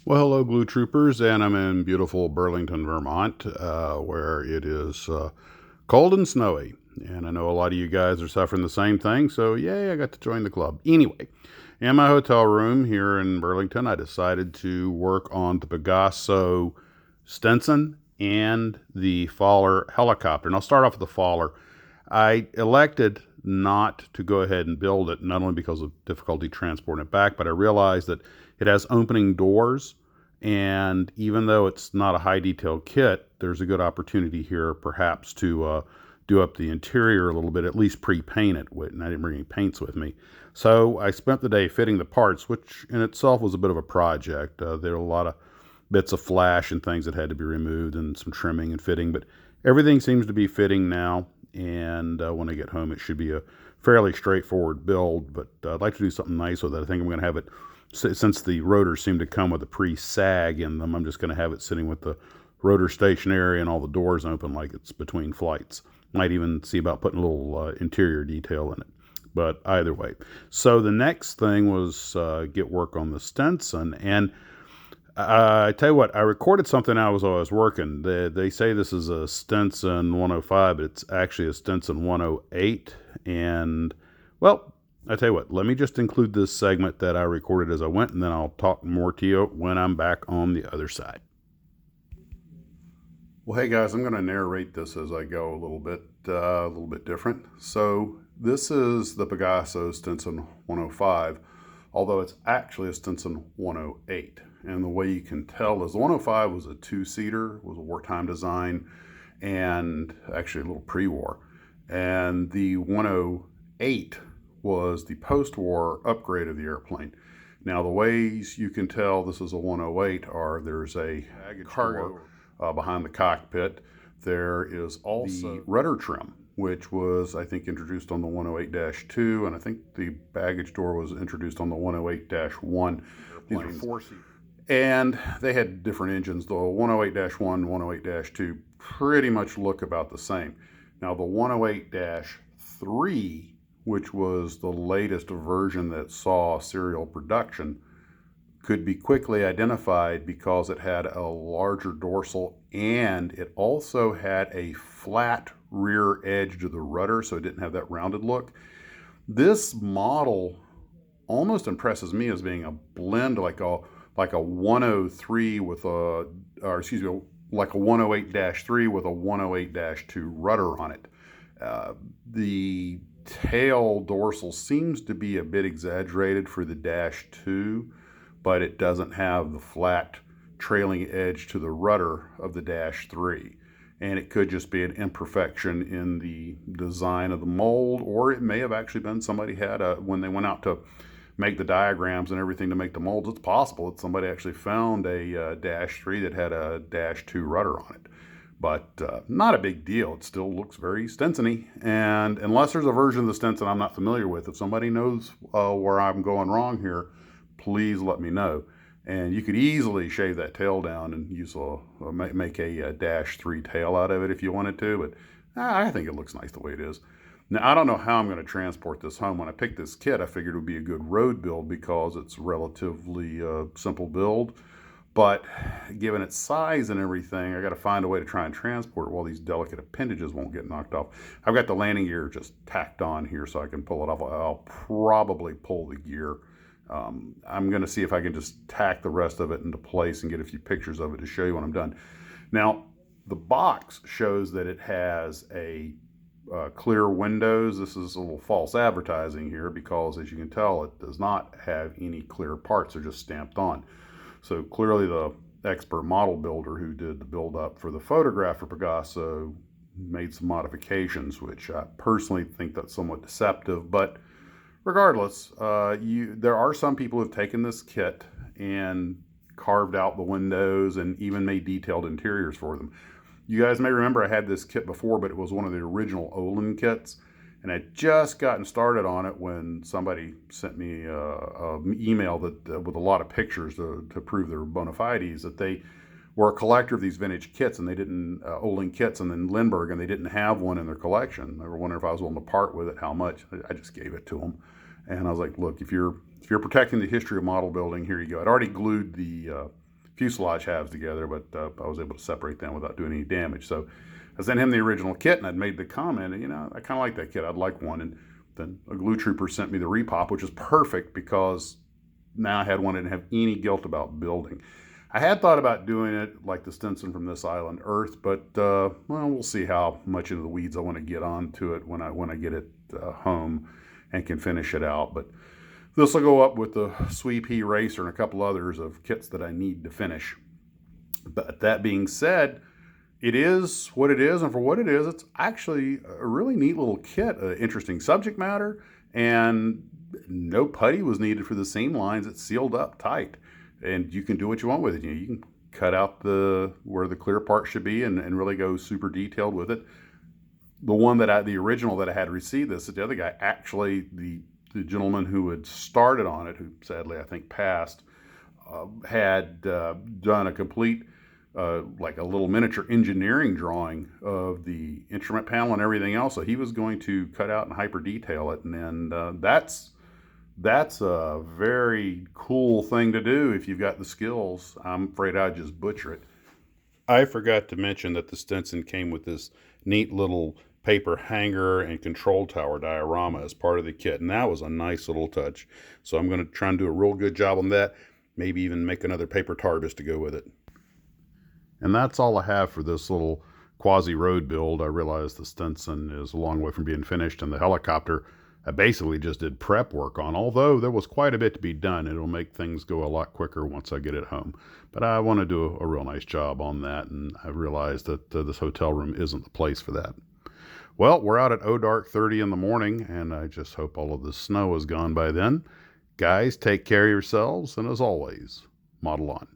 Well, hello, Glue Troopers, and I'm in beautiful Burlington, Vermont, where it is cold and snowy. And I know a lot of you guys are suffering the same thing, so yay, I got to join the club. Anyway, in my hotel room here in Burlington, I decided to work on the Pegaso Stinson and the Faller helicopter. And I'll start off with the Faller. I elected not to go ahead and build it, not only because of difficulty transporting it back, but I realized that it has opening doors. And even though it's not a high detail kit, there's a good opportunity here perhaps to do up the interior a little bit, at least pre-paint it. And I didn't bring any paints with me. So I spent the day fitting the parts, which in itself was a bit of a project. There were a lot of bits of flash and things that had to be removed and some trimming and fitting, but everything seems to be fitting now. And when I get home, it should be a fairly straightforward build, but I'd like to do something nice with it. I think I'm going to have it, since the rotors seem to come with a pre-sag in them, I'm just going to have it sitting with the rotor stationary and all the doors open like it's between flights. Might even see about putting a little interior detail in it. But either way. So the next thing was get work on the Stinson. And I tell you what, I recorded something I was working. They say this is a Stinson 105, but it's actually a Stinson 108. And, well, I tell you what, let me just include this segment that I recorded as I went, and then I'll talk more to you when I'm back on the other side. Well, hey guys, I'm going to narrate this as I go a little bit different. So this is the Pegaso Stinson 105, although it's actually a Stinson 108. And the way you can tell is the 105 was a two-seater, was a wartime design, and actually a little pre-war. And the 108 was the post-war upgrade of the airplane. Now, the ways you can tell this is a 108 are there's a cargo behind the cockpit. There is also the rudder trim, which was, I think, introduced on the 108-2, and I think the baggage door was introduced on the 108-1. These were four-seat. And they had different engines. The 108-1, 108-2 pretty much look about the same. Now, the 108-3, which was the latest version that saw serial production, could be quickly identified because it had a larger dorsal and it also had a flat rear edge to the rudder, so it didn't have that rounded look. This model almost impresses me as being a blend like a 103 with a, or excuse me, like a 108-3 with a 108-2 rudder on it. The tail dorsal seems to be a bit exaggerated for the Dash 2, but it doesn't have the flat trailing edge to the rudder of the Dash 3. And it could just be an imperfection in the design of the mold, or it may have actually been somebody had when they went out to make the diagrams and everything to make the molds, it's possible that somebody actually found a Dash 3 that had a Dash 2 rudder on it. But not a big deal. It still looks very Stinson-y. And unless there's a version of the Stinson I'm not familiar with, if somebody knows where I'm going wrong here, please let me know. And you could easily shave that tail down and use make a Dash 3 tail out of it if you wanted to, but I think it looks nice the way it is. Now, I don't know how I'm going to transport this home. When I picked this kit, I figured it would be a good road build because it's a relatively simple build. But given its size and everything, I got to find a way to try and transport it while these delicate appendages won't get knocked off. I've got the landing gear just tacked on here so I can pull it off. I'll probably pull the gear. I'm going to see if I can just tack the rest of it into place and get a few pictures of it to show you when I'm done. Now, the box shows that it has a clear windows. This is a little false advertising here because, as you can tell, it does not have any clear parts. They're just stamped on. So clearly the expert model builder who did the build up for the photograph for Pegaso made some modifications, which I personally think that's somewhat deceptive. But regardless, there are some people who have taken this kit and carved out the windows and even made detailed interiors for them. You guys may remember I had this kit before, but it was one of the original Olin kits. And I'd just gotten started on it when somebody sent me an email that with a lot of pictures to prove their bona fides, that they were a collector of these vintage kits, and they didn't, Olin kits, and then Lindbergh, and they didn't have one in their collection. They were wondering if I was willing to part with it, how much. I just gave it to them. And I was like, look, if you're protecting the history of model building, here you go. I'd already glued the fuselage halves together, but I was able to separate them without doing any damage. So I sent him the original kit, and I'd made the comment, you know, I kind of like that kit. I'd like one. And then a glue trooper sent me the repop, which was perfect because now I had one I didn't have any guilt about building. I had thought about doing it like the Stinson from This Island Earth, but well, we'll see how much into the weeds I want to get onto it when I get it home and can finish it out. But this will go up with the Sweep He Racer and a couple others of kits that I need to finish. But that being said, it is what it is, and for what it is, it's actually a really neat little kit, interesting subject matter, and no putty was needed for the seam lines. It's sealed up tight, and you can do what you want with it. You can cut out where the clear part should be and really go super detailed with it. The original that I had received this, the other guy, actually, the gentleman who had started on it, who sadly I think passed, had done a complete like a little miniature engineering drawing of the instrument panel and everything else. So he was going to cut out and hyper detail it, and that's a very cool thing to do if you've got the skills. I'm afraid I'd just butcher it. I forgot to mention that the Stinson came with this neat little paper hanger and control tower diorama as part of the kit, and that was a nice little touch. So I'm going to try and do a real good job on that, maybe even make another paper TARDIS to go with it. And that's all I have for this little quasi-road build. I realize the Stinson is a long way from being finished, and the helicopter I basically just did prep work on, although there was quite a bit to be done. It'll make things go a lot quicker once I get it home. But I want to do a real nice job on that, and I realized that this hotel room isn't the place for that. Well, we're out at dark 30 in the morning, and I just hope all of the snow is gone by then. Guys, take care of yourselves, and as always, model on.